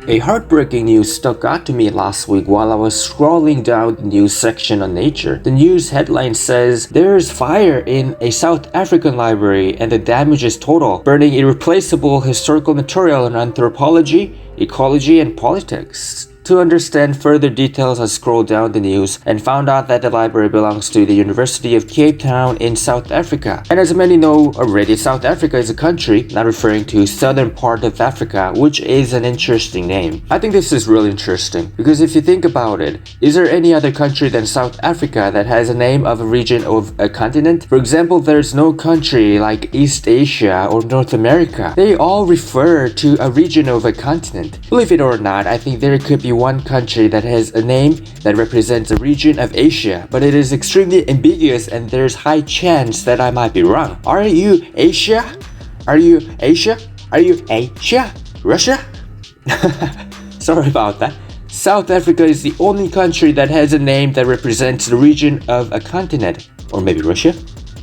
A heartbreaking news stuck out to me last week while I was scrolling down the news section on Nature. The news headline says, "There's fire in a South African library and the damage is total, burning irreplaceable historical material in anthropology, ecology, and politics." To understand further details, I scrolled down the news and found out that the library belongs to the University of Cape Town in South Africa. And as many know already, South Africa is a country, not referring to southern part of Africa, which is an interesting name. I think this is really interesting because if you think about it, is there any other country than South Africa that has a name of a region of a continent? For example, there's no country like East Asia or North America. They all refer to a region of a continent. Believe it or not, I think there could be one country that has a name that represents a region of Asia, but it is extremely ambiguous and there's high chance that I might be wrong. Are you Asia? Are you Asia? Are you Asia? Russia? Sorry about that. South Africa is the only country that has a name that represents the region of a continent. Or maybe Russia?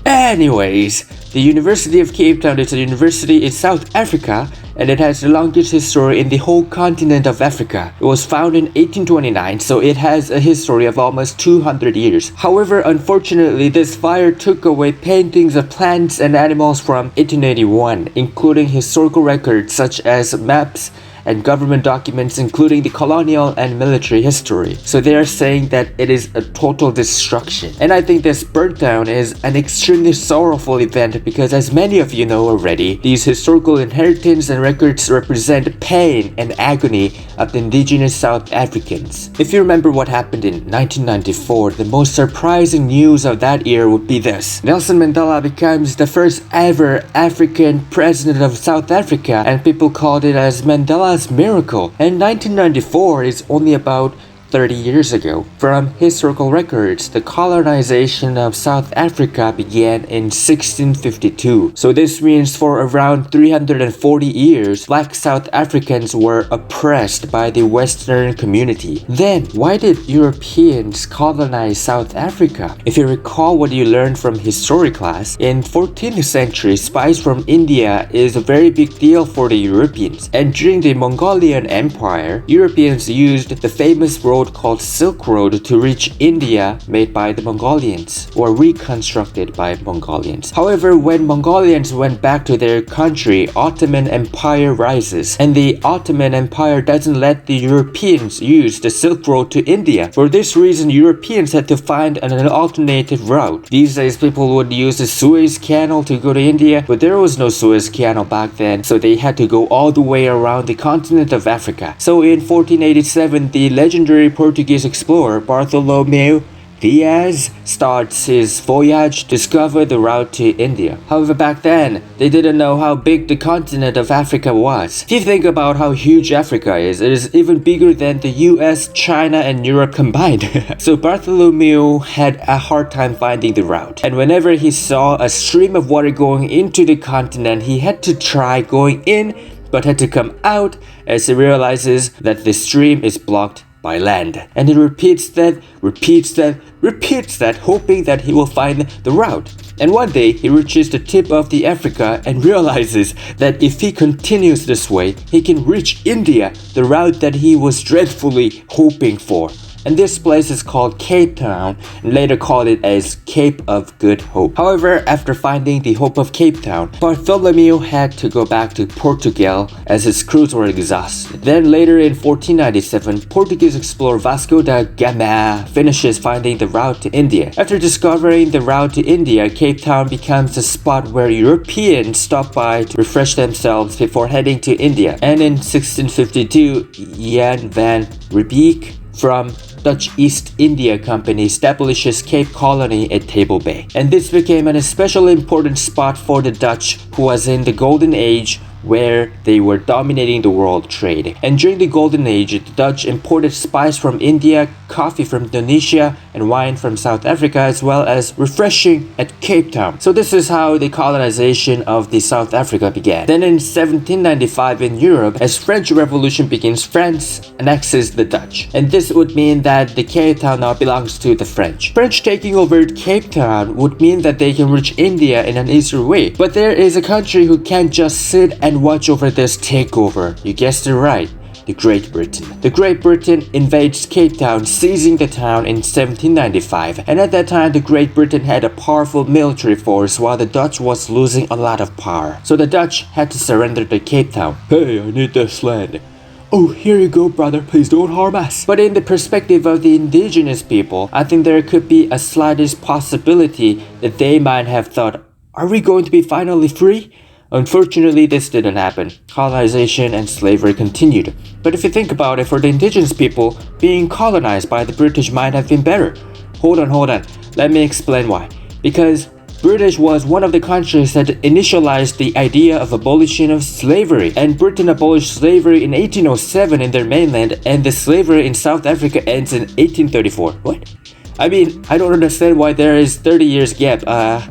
Anyways, the University of Cape Town is a university in South Africa and it has the longest history in the whole continent of Africa. It was founded in 1829, so it has a history of almost 200 years. However, unfortunately, this fire took away paintings of plants and animals from 1881, including historical records such as maps and government documents including the colonial and military history. So they are saying that it is a total destruction. And I think this burnt down is an extremely sorrowful event because as many of you know already, these historical inheritance and records represent pain and agony of the indigenous South Africans. If you remember what happened in 1994, the most surprising news of that year would be this. Nelson Mandela becomes the first ever African president of South Africa and people called it as Mandela's miracle. And 1994 is only about 30 years ago. From historical records, the colonization of South Africa began in 1652. So this means for around 340 years, black South Africans were oppressed by the Western community. Then, why did Europeans colonize South Africa? If you recall what you learned from history class, in 14th century, spice from India is a very big deal for the Europeans. And during the Mongolian Empire, Europeans used the famous road called Silk Road to reach India, made by the Mongolians or reconstructed by Mongolians. However, when Mongolians went back to their country, Ottoman Empire rises and the Ottoman Empire doesn't let the Europeans use the Silk Road to India. For this reason, Europeans had to find an alternative route. These days, people would use the Suez Canal to go to India, but there was no Suez Canal back then, so they had to go all the way around the continent of Africa. So in 1487, the legendary Portuguese explorer Bartholomew Diaz starts his voyage to discover the route to India. However, back then, they didn't know how big the continent of Africa was. If you think about how huge Africa is, it is even bigger than the US, China, and Europe combined. So Bartholomew had a hard time finding the route. And whenever he saw a stream of water going into the continent, he had to try going in, but had to come out as he realizes that the stream is blocked by land. And he repeats that, hoping that he will find the route. And one day he reaches the tip of the Africa and realizes that if he continues this way, he can reach India, the route that he was dreadfully hoping for. And this place is called Cape Town and later called it as Cape of Good Hope. However, after finding the Hope of Cape Town, Bartholomew had to go back to Portugal as his crews were exhausted. Then later in 1497, Portuguese explorer Vasco da Gama finishes finding the route to India. After discovering the route to India, Cape Town becomes the spot where Europeans stop by to refresh themselves before heading to India. And in 1652, Jan van Riebeeck from Dutch East India Company establishes Cape Colony at Table Bay. And this became an especially important spot for the Dutch, who was in the Golden Age where they were dominating the world trade. And during the Golden Age, the Dutch imported spice from India, coffee from Indonesia, and wine from South Africa, as well as refreshing at Cape Town. So this is how the colonization of the South Africa began. Then in 1795 in Europe, as French Revolution begins, France annexes the Dutch. And this would mean that the Cape Town now belongs to the French. French taking over Cape Town would mean that they can reach India in an easier way. But there is a country who can't just sit and and watch over this takeover. You guessed it right. The Great Britain. The Great Britain invades Cape Town, seizing the town in 1795, and at that time the Great Britain had a powerful military force while the Dutch was losing a lot of power. So the Dutch had to surrender to Cape Town. Hey, I need this land. Oh, here you go, brother, please don't harm us. But in the perspective of the indigenous people, I think there could be a slightest possibility that they might have thought, are we going to be finally free? Unfortunately, this didn't happen. Colonization and slavery continued. But if you think about it, for the indigenous people, being colonized by the British might have been better. Hold on. Let me explain why. Because British was one of the countries that initialized the idea of abolition of slavery, and Britain abolished slavery in 1807 in their mainland, and the slavery in South Africa ends in 1834. What? I mean, I don't understand why there is 30 years gap.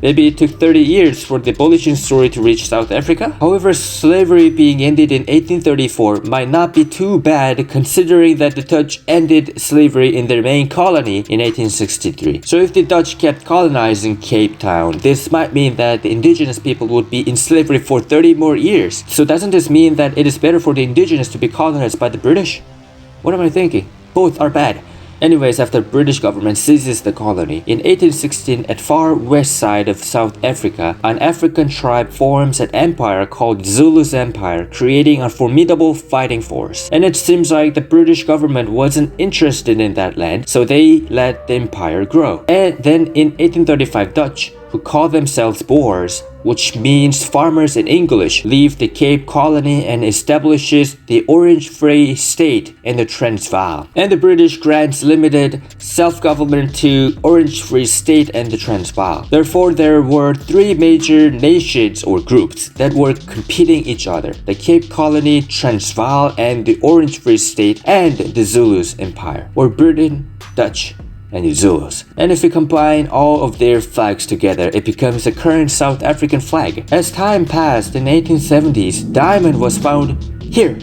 Maybe it took 30 years for the abolition story to reach South Africa. However, slavery being ended in 1834 might not be too bad considering that the Dutch ended slavery in their main colony in 1863. So if the Dutch kept colonizing Cape Town, this might mean that the indigenous people would be in slavery for 30 more years. So doesn't this mean that it is better for the indigenous to be colonized by the British? What am I thinking? Both are bad. Anyways, after British government seizes the colony, in 1816 at far west side of South Africa, an African tribe forms an empire called Zulu's Empire, creating a formidable fighting force. And it seems like the British government wasn't interested in that land, so they let the empire grow. And then in 1835, Dutch, who call themselves Boers, which means farmers in English, leave the Cape Colony and establishes the Orange Free State in the Transvaal. And the British grants limited self-government to Orange Free State and the Transvaal. Therefore, there were three major nations or groups that were competing each other: the Cape Colony, Transvaal, and the Orange Free State, and the Zulu's Empire, or Britain, Dutch, and the Zulus. And if we combine all of their flags together, it becomes the current South African flag. As time passed, in the 1870s, diamond was found here.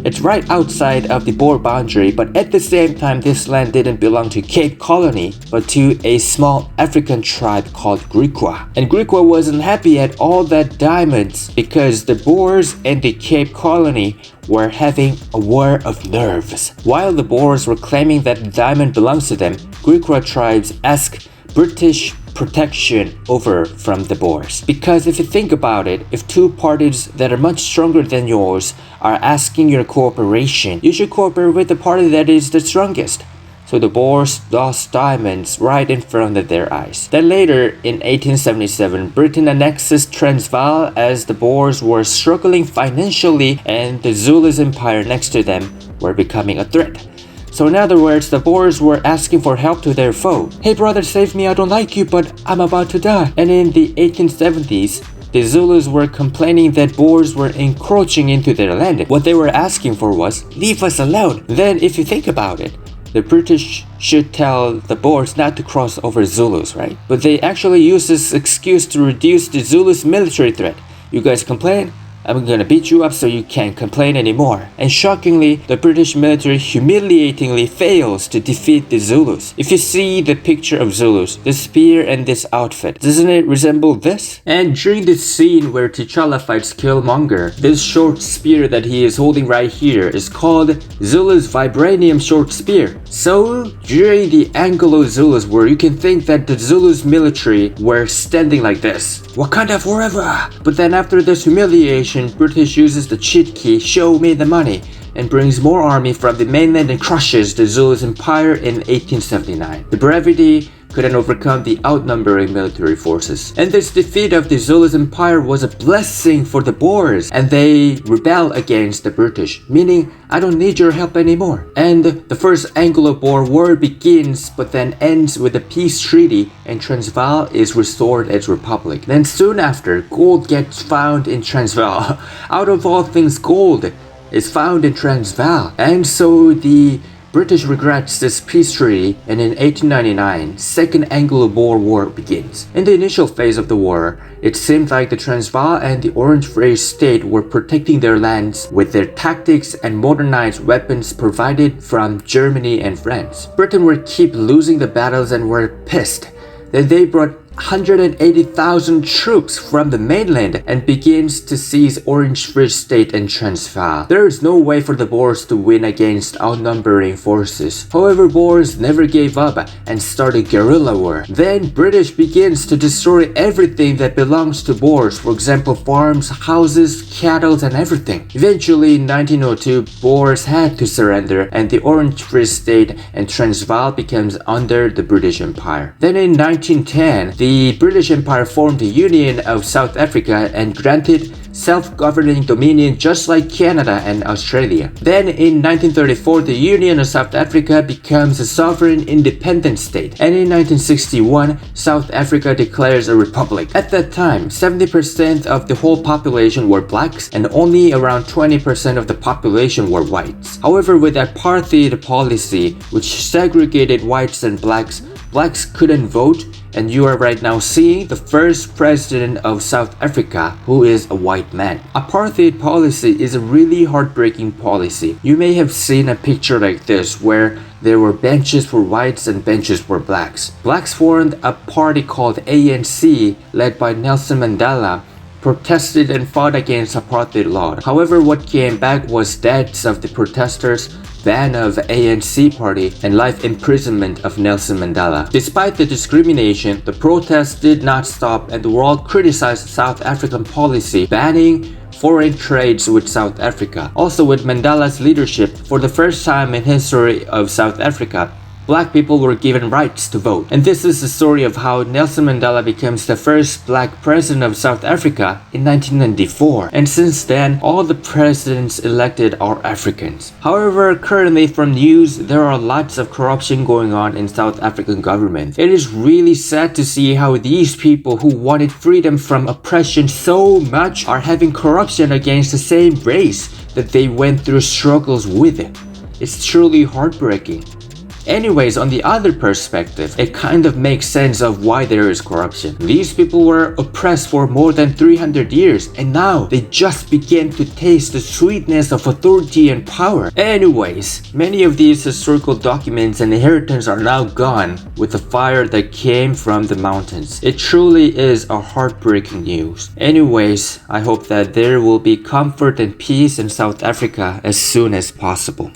It's right outside of the Boer boundary, but at the same time, this land didn't belong to Cape Colony, but to a small African tribe called Griqua. And Griqua wasn't happy at all that diamonds because the Boers and the Cape Colony were having a war of nerves. While the Boers were claiming that the diamond belongs to them, Griqua tribes asked British protection over from the Boers. Because if you think about it, if two parties that are much stronger than yours are asking your cooperation, you should cooperate with the party that is the strongest. So the Boers lost diamonds right in front of their eyes. Then later, in 1877, Britain annexes Transvaal as the Boers were struggling financially and the Zulu's empire next to them were becoming a threat. So in other words, the Boers were asking for help to their foe. Hey brother, save me, I don't like you, but I'm about to die. And in the 1870s, the Zulus were complaining that Boers were encroaching into their land. What they were asking for was, leave us alone. Then if you think about it, the British should tell the Boers not to cross over Zulus, right? But they actually use this excuse to reduce the Zulus' military threat. You guys complain? I'm gonna beat you up so you can't complain anymore. And shockingly, the British military humiliatingly fails to defeat the Zulus. If you see the picture of Zulus, the spear and this outfit, doesn't it resemble this? And during this scene where T'Challa fights Killmonger, this short spear that he is holding right here is called Zulu's Vibranium Short Spear. So during the Anglo-Zulus war, you can think that the Zulus military were standing like this, Wakanda forever! But then after this humiliation, British uses the cheat key, show me the money, and brings more army from the mainland and crushes the Zulu's empire in 1879. The brevity couldn't overcome the outnumbering military forces. And this defeat of the Zulu's empire was a blessing for the Boers, and they rebel against the British, meaning I don't need your help anymore. And the first Anglo-Boer war begins, but then ends with a peace treaty, and Transvaal is restored as republic. Then soon after, gold gets found in Transvaal. Out of all things, gold is found in Transvaal. And so the British regrets this peace treaty, and in 1899, Second Anglo-Boer War begins. In the initial phase of the war, it seemed like the Transvaal and the Orange Free State were protecting their lands with their tactics and modernized weapons provided from Germany and France. Britain would keep losing the battles and were pissed. Then they brought 180,000 troops from the mainland and begins to seize Orange Free State and Transvaal. There is no way for the Boers to win against outnumbering forces. However, Boers never gave up and started guerrilla war. Then British begins to destroy everything that belongs to Boers, for example farms, houses, cattle and everything. Eventually in 1902, Boers had to surrender and the Orange Free State and Transvaal becomes under the British Empire. Then in 1910, the British Empire formed the Union of South Africa and granted self-governing dominion just like Canada and Australia. Then in 1934, the Union of South Africa becomes a sovereign independent state, and in 1961, South Africa declares a republic. At that time, 70% of the whole population were blacks and only around 20% of the population were whites. However, with apartheid policy, which segregated whites and blacks couldn't vote, and you are right now seeing the first president of South Africa who is a white man. Apartheid policy is a really heartbreaking policy. You may have seen a picture like this where there were benches for whites and benches for blacks. Blacks formed a party called ANC led by Nelson Mandela, protested and fought against apartheid law. However, what came back was deaths of the protesters, ban of ANC party, and life imprisonment of Nelson Mandela. Despite the discrimination, the protests did not stop and the world criticized South African policy banning foreign trades with South Africa. Also, with Mandela's leadership, for the first time in history of South Africa, black people were given rights to vote. And this is the story of how Nelson Mandela becomes the first black president of South Africa in 1994. And since then, all the presidents elected are Africans. However, currently from news, there are lots of corruption going on in South African government. It is really sad to see how these people who wanted freedom from oppression so much are having corruption against the same race that they went through struggles with. It's truly heartbreaking. Anyways, on the other perspective, it kind of makes sense of why there is corruption. These people were oppressed for more than 300 years and now they just begin to taste the sweetness of authority and power. Anyways, many of these historical documents and inheritance are now gone with the fire that came from the mountains. It truly is a heartbreaking news. Anyways, I hope that there will be comfort and peace in South Africa as soon as possible.